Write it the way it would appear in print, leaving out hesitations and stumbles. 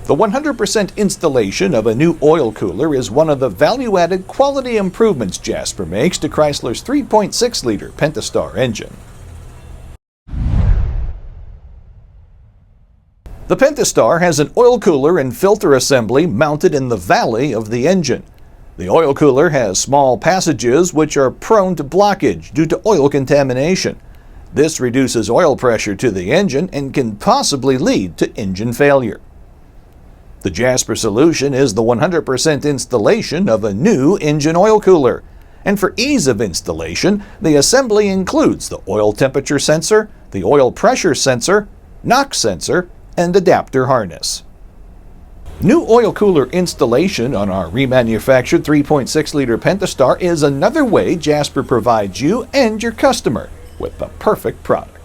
The 100% installation of a new oil cooler is one of the value-added quality improvements Jasper makes to Chrysler's 3.6L Pentastar engine. The Pentastar has an oil cooler and filter assembly mounted in the valley of the engine. The oil cooler has small passages which are prone to blockage due to oil contamination. This reduces oil pressure to the engine and can possibly lead to engine failure. The Jasper solution is the 100% installation of a new engine oil cooler. And for ease of installation, the assembly includes the oil temperature sensor, the oil pressure sensor, knock sensor, and adapter harness. New oil cooler installation on our remanufactured 3.6L Pentastar is another way Jasper provides you and your customer with the perfect product.